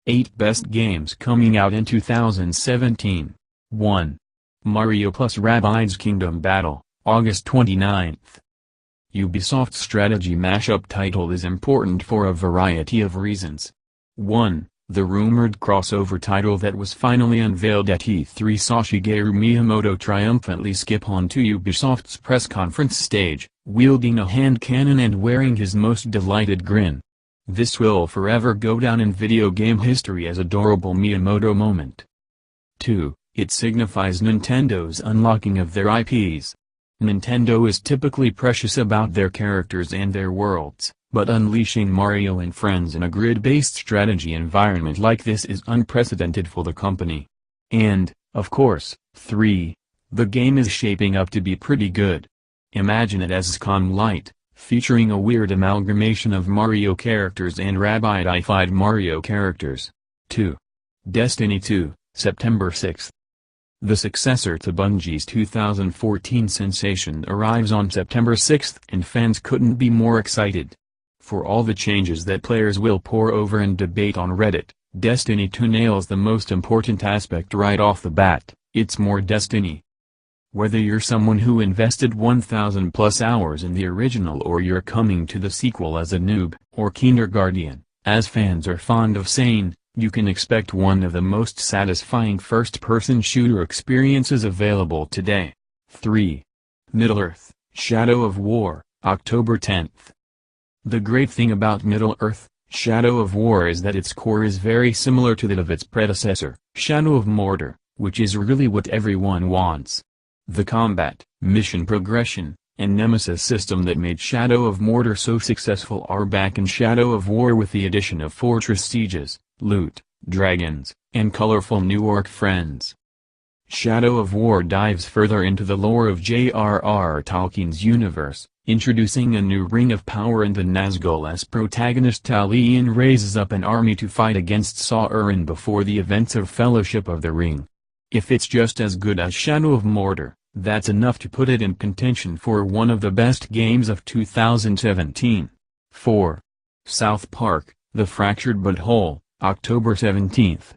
8 Best Games Coming Out in 2017. 1. Mario plus Rabbids Kingdom Battle, August 29th. Ubisoft's strategy mashup title is important for a variety of reasons. 1. The rumored crossover title that was finally unveiled at E3 saw Shigeru Miyamoto triumphantly skip onto Ubisoft's press conference stage, wielding a hand cannon and wearing his most delighted grin. This will forever go down in video game history as adorable Miyamoto moment. 2. It signifies Nintendo's unlocking of their IPs. Nintendo is typically precious about their characters and their worlds, but unleashing Mario and friends in a grid-based strategy environment like this is unprecedented for the company. And, of course, 3. The game is shaping up to be pretty good. Imagine it as XCOM Lite, featuring a weird amalgamation of Mario characters and Rabbidified Mario characters. 2. Destiny 2, September 6th. The successor to Bungie's 2014 sensation arrives on September 6th and fans couldn't be more excited. For all the changes that players will pore over and debate on Reddit, Destiny 2 nails the most important aspect right off the bat: it's more Destiny. Whether you're someone who invested 1,000 plus hours in the original or you're coming to the sequel as a noob, or kindergarten, as fans are fond of saying, you can expect one of the most satisfying first-person shooter experiences available today. 3. Middle-earth, Shadow of War, October 10th. The great thing about Middle-earth, Shadow of War is that its core is very similar to that of its predecessor, Shadow of Mordor, which is really what everyone wants. The combat, mission progression, and nemesis system that made Shadow of Mordor so successful are back in Shadow of War with the addition of fortress sieges, loot, dragons, and colorful new orc friends. Shadow of War dives further into the lore of J.R.R. Tolkien's universe, introducing a new ring of power in the Nazgul as protagonist Talion raises up an army to fight against Sauron before the events of Fellowship of the Ring. If it's just as good as Shadow of Mordor, that's enough to put it in contention for one of the best games of 2017. 4. South Park, The Fractured But Whole, October 17th.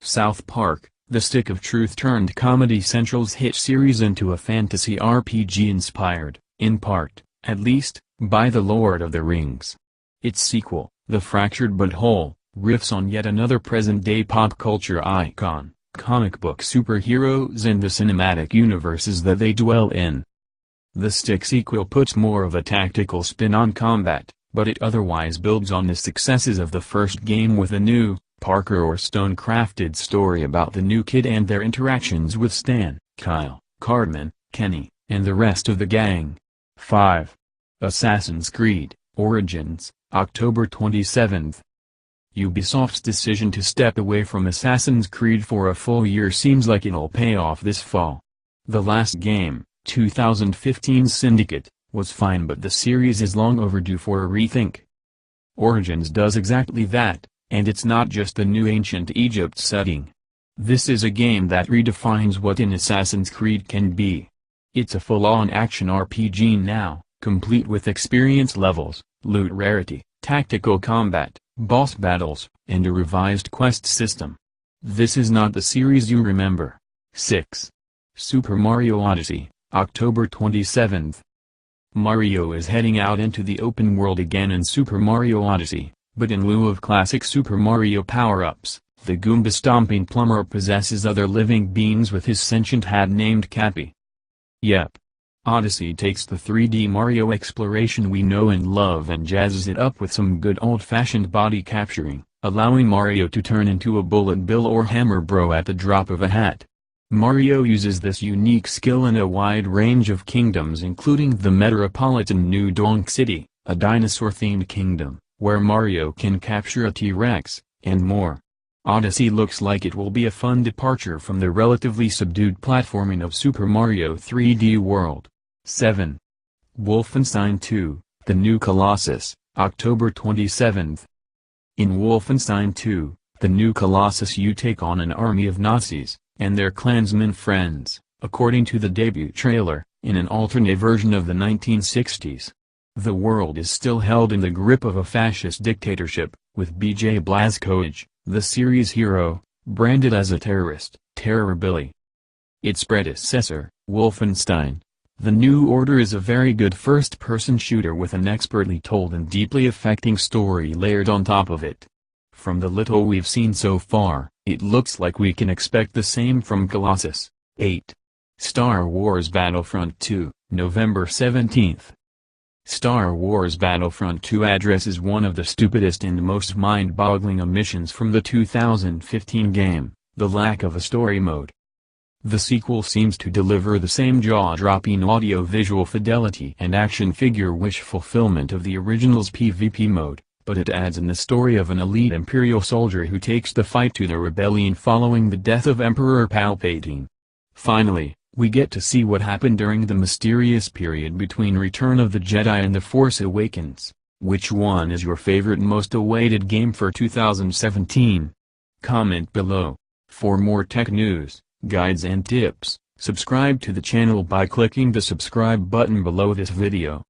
South Park, The Stick of Truth turned Comedy Central's hit series into a fantasy RPG inspired, in part, at least, by the Lord of the Rings. Its sequel, The Fractured But Whole, riffs on yet another present-day pop culture icon, comic book superheroes and the cinematic universes that they dwell in. The Stick sequel puts more of a tactical spin on combat, but it otherwise builds on the successes of the first game with a new, Parker or Stone-crafted story about the new kid and their interactions with Stan, Kyle, Cartman, Kenny, and the rest of the gang. 5. Assassin's Creed, Origins, October 27th. Ubisoft's decision to step away from Assassin's Creed for a full year seems like it'll pay off this fall. The last game, 2015's Syndicate, was fine, but the series is long overdue for a rethink. Origins does exactly that, and it's not just the new ancient Egypt setting. This is a game that redefines what an Assassin's Creed can be. It's a full-on action RPG now, complete with experience levels, loot rarity, tactical combat, boss battles, and a revised quest system. This is not the series you remember. 6. Super Mario Odyssey, October 27th. Mario is heading out into the open world again in Super Mario Odyssey, but in lieu of classic Super Mario power-ups, the Goomba-stomping plumber possesses other living beings with his sentient hat named Cappy. Yep. Odyssey takes the 3D Mario exploration we know and love and jazzes it up with some good old-fashioned body capturing, allowing Mario to turn into a Bullet Bill or Hammer Bro at the drop of a hat. Mario uses this unique skill in a wide range of kingdoms, including the metropolitan New Donk City, a dinosaur-themed kingdom, where Mario can capture a T-Rex, and more. Odyssey looks like it will be a fun departure from the relatively subdued platforming of Super Mario 3D World. 7. Wolfenstein 2, The New Colossus, October 27th. In Wolfenstein 2, The New Colossus you take on an army of Nazis, and their Klansmen friends, according to the debut trailer, in an alternate version of the 1960s. The world is still held in the grip of a fascist dictatorship, with BJ Blazkowicz, The series hero, branded as a terrorist, Terror Billy. Its predecessor, Wolfenstein: The New Order, is a very good first-person shooter with an expertly told and deeply affecting story layered on top of it. From the little we've seen so far, it looks like we can expect the same from Colossus. 8. Star Wars Battlefront 2, November 17. Star Wars Battlefront 2 addresses one of the stupidest and most mind-boggling omissions from the 2015 game, the lack of a story mode. The sequel seems to deliver the same jaw-dropping audio-visual fidelity and action figure wish fulfillment of the original's PvP mode, but it adds in the story of an elite Imperial soldier who takes the fight to the rebellion following the death of Emperor Palpatine. Finally, we get to see what happened during the mysterious period between Return of the Jedi and The Force Awakens. Which one is your favorite most awaited game for 2017? Comment below. For more tech news, guides and tips, subscribe to the channel by clicking the subscribe button below this video.